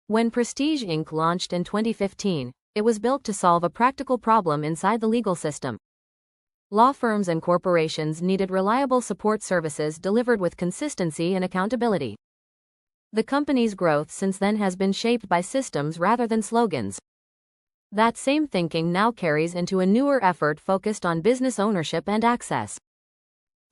When Prestige Inc. launched in 2015, it was built to solve a practical problem inside the legal system. Law firms and corporations needed reliable support services delivered with consistency and accountability. The company's growth since then has been shaped by systems rather than slogans. That same thinking now carries into a newer effort focused on business ownership and access.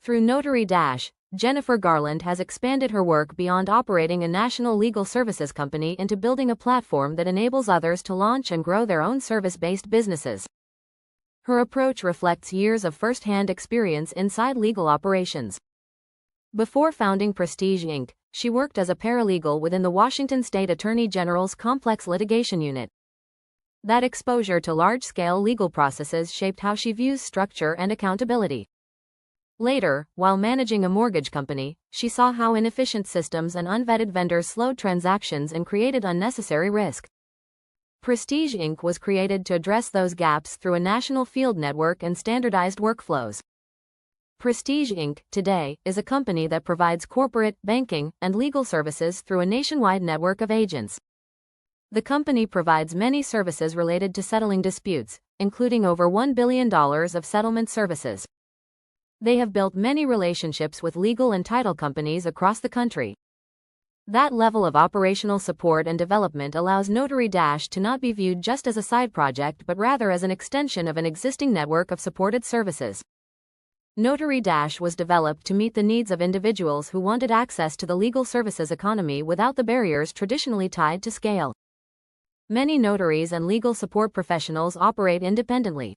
Through NotaryDash, Jennifer Garland has expanded her work beyond operating a national legal services company into building a platform that enables others to launch and grow their own service-based businesses. Her approach reflects years of first-hand experience inside legal operations. Before founding Prestige Inc., she worked as a paralegal within the Washington State Attorney General's complex litigation unit. That exposure to large-scale legal processes shaped how she views structure and accountability. Later, while managing a mortgage company, she saw how inefficient systems and unvetted vendors slowed transactions and created unnecessary risk. Prestige Inc. was created to address those gaps through a national field network and standardized workflows. Prestige Inc. today is a company that provides corporate, banking, and legal services through a nationwide network of agents. The company provides many services related to settling disputes, including over $1 billion of settlement services. They have built many relationships with legal and title companies across the country. That level of operational support and development allows NotaryDash to not be viewed just as a side project but rather as an extension of an existing network of supported services. NotaryDash was developed to meet the needs of individuals who wanted access to the legal services economy without the barriers traditionally tied to scale. Many notaries and legal support professionals operate independently.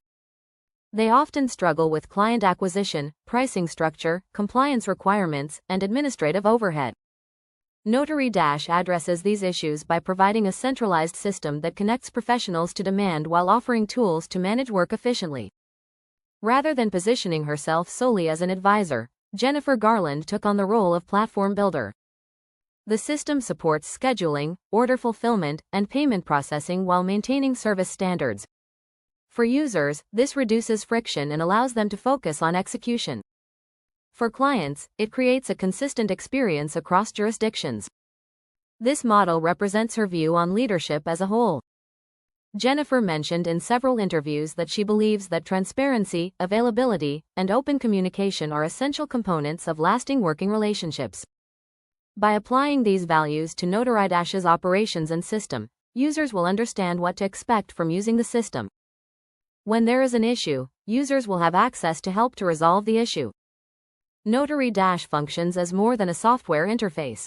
They often struggle with client acquisition, pricing structure, compliance requirements, and administrative overhead. NotaryDash addresses these issues by providing a centralized system that connects professionals to demand while offering tools to manage work efficiently. Rather than positioning herself solely as an advisor, Jennifer Garland took on the role of platform builder. The system supports scheduling, order fulfillment, and payment processing while maintaining service standards. For users, this reduces friction and allows them to focus on execution. For clients, it creates a consistent experience across jurisdictions. This model represents her view on leadership as a whole. Jennifer mentioned in several interviews that she believes that transparency, availability, and open communication are essential components of lasting working relationships. By applying these values to NotaryDash's operations and system, users will understand what to expect from using the system. When there is an issue, users will have access to help to resolve the issue. NotaryDash functions as more than a software interface.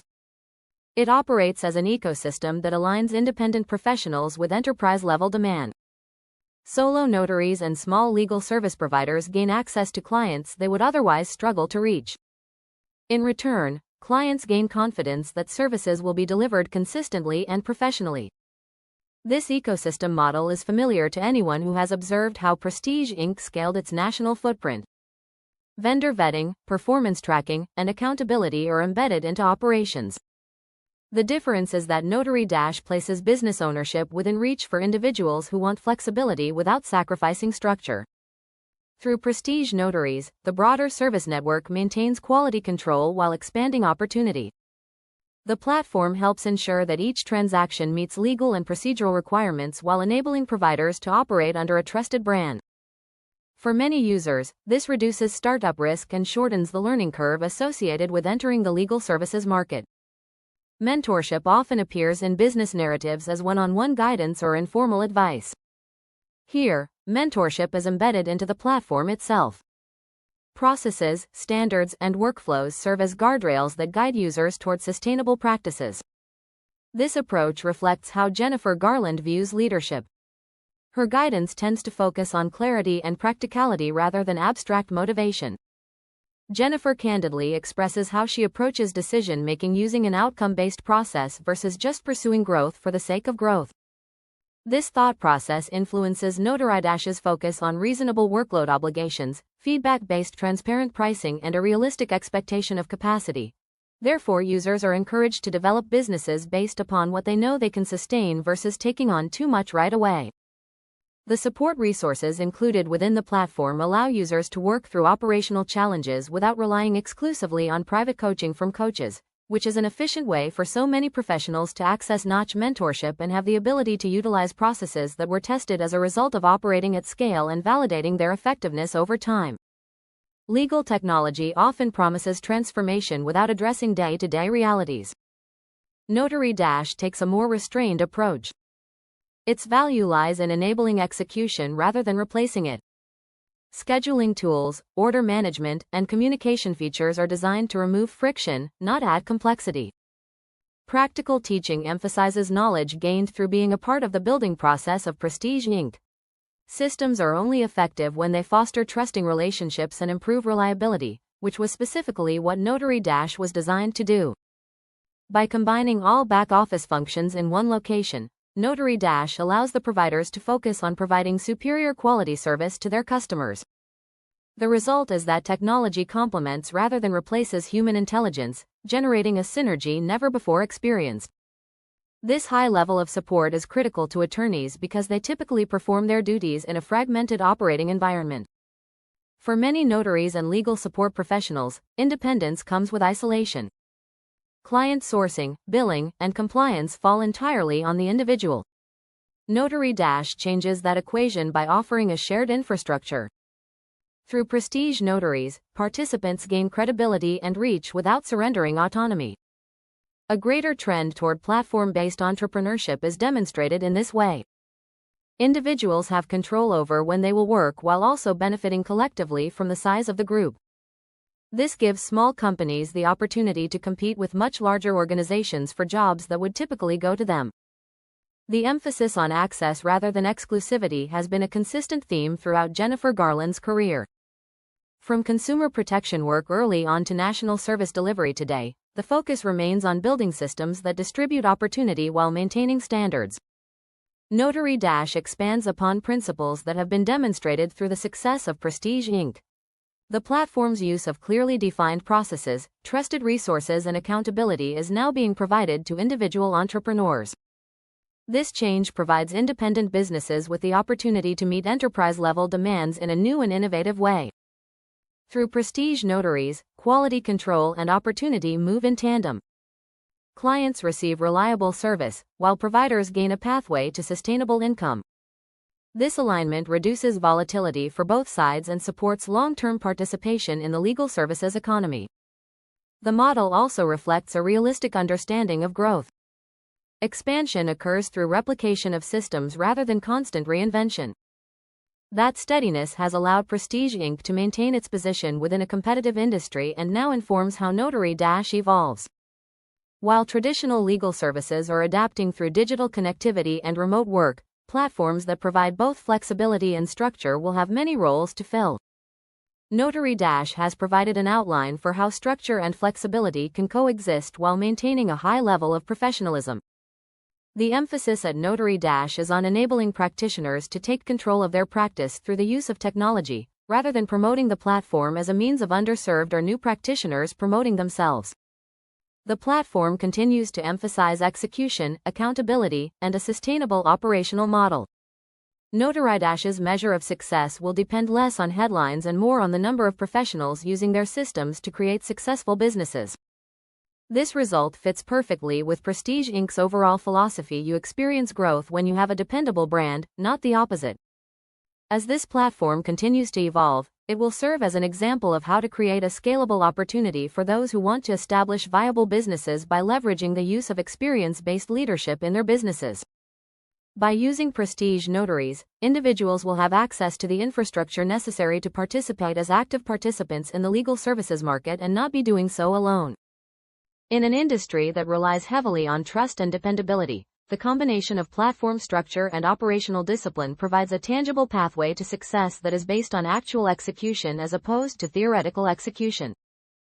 It operates as an ecosystem that aligns independent professionals with enterprise-level demand. Solo notaries and small legal service providers gain access to clients they would otherwise struggle to reach. In return, clients gain confidence that services will be delivered consistently and professionally. This ecosystem model is familiar to anyone who has observed how Prestige Inc. scaled its national footprint. Vendor vetting, performance tracking, and accountability are embedded into operations. The difference is that NotaryDash places business ownership within reach for individuals who want flexibility without sacrificing structure. Through Prestige Notaries, the broader service network maintains quality control while expanding opportunity. The platform helps ensure that each transaction meets legal and procedural requirements while enabling providers to operate under a trusted brand. For many users, this reduces startup risk and shortens the learning curve associated with entering the legal services market. Mentorship often appears in business narratives as one-on-one guidance or informal advice. Here, mentorship is embedded into the platform itself. Processes, standards, and workflows serve as guardrails that guide users toward sustainable practices. This approach reflects how Jennifer Garland views leadership. Her guidance tends to focus on clarity and practicality rather than abstract motivation. Jennifer candidly expresses how she approaches decision-making using an outcome-based process versus just pursuing growth for the sake of growth. This thought process influences NotaryDash's focus on reasonable workload obligations, feedback-based transparent pricing, and a realistic expectation of capacity. Therefore, users are encouraged to develop businesses based upon what they know they can sustain versus taking on too much right away. The support resources included within the platform allow users to work through operational challenges without relying exclusively on private coaching from coaches, which is an efficient way for so many professionals to access notch mentorship and have the ability to utilize processes that were tested as a result of operating at scale and validating their effectiveness over time. Legal technology often promises transformation without addressing day-to-day realities. NotaryDash takes a more restrained approach. Its value lies in enabling execution rather than replacing it. Scheduling tools, order management, and communication features are designed to remove friction, not add complexity. Practical teaching emphasizes knowledge gained through being a part of the building process of Prestige Inc. Systems are only effective when they foster trusting relationships and improve reliability, which was specifically what NotaryDash was designed to do. By combining all back-office functions in one location, NotaryDash allows the providers to focus on providing superior quality service to their customers. The result is that technology complements rather than replaces human intelligence, generating a synergy never before experienced. This high level of support is critical to attorneys because they typically perform their duties in a fragmented operating environment. For many notaries and legal support professionals, independence comes with isolation. Client sourcing, billing, and compliance fall entirely on the individual. NotaryDash changes that equation by offering a shared infrastructure. Through Prestige Notaries, participants gain credibility and reach without surrendering autonomy. A greater trend toward platform-based entrepreneurship is demonstrated in this way. Individuals have control over when they will work while also benefiting collectively from the size of the group. This gives small companies the opportunity to compete with much larger organizations for jobs that would typically go to them. The emphasis on access rather than exclusivity has been a consistent theme throughout Jennifer Garland's career. From consumer protection work early on to national service delivery today, the focus remains on building systems that distribute opportunity while maintaining standards. NotaryDash expands upon principles that have been demonstrated through the success of Prestige Inc. The platform's use of clearly defined processes, trusted resources, and accountability is now being provided to individual entrepreneurs. This change provides independent businesses with the opportunity to meet enterprise-level demands in a new and innovative way. Through Prestige Notaries, quality control and opportunity move in tandem. Clients receive reliable service, while providers gain a pathway to sustainable income. This alignment reduces volatility for both sides and supports long-term participation in the legal services economy. The model also reflects a realistic understanding of growth. Expansion occurs through replication of systems rather than constant reinvention. That steadiness has allowed Prestige Inc. to maintain its position within a competitive industry and now informs how NotaryDash evolves. While traditional legal services are adapting through digital connectivity and remote work, platforms that provide both flexibility and structure will have many roles to fill. NotaryDash has provided an outline for how structure and flexibility can coexist while maintaining a high level of professionalism. The emphasis at NotaryDash is on enabling practitioners to take control of their practice through the use of technology, rather than promoting the platform as a means of underserved or new practitioners promoting themselves. The platform continues to emphasize execution, accountability, and a sustainable operational model. NotaryDash's measure of success will depend less on headlines and more on the number of professionals using their systems to create successful businesses. This result fits perfectly with Prestige Inc.'s overall philosophy: you experience growth when you have a dependable brand, not the opposite. As this platform continues to evolve, it will serve as an example of how to create a scalable opportunity for those who want to establish viable businesses by leveraging the use of experience-based leadership in their businesses. By using Prestige Notaries, individuals will have access to the infrastructure necessary to participate as active participants in the legal services market and not be doing so alone. In an industry that relies heavily on trust and dependability, the combination of platform structure and operational discipline provides a tangible pathway to success that is based on actual execution as opposed to theoretical execution.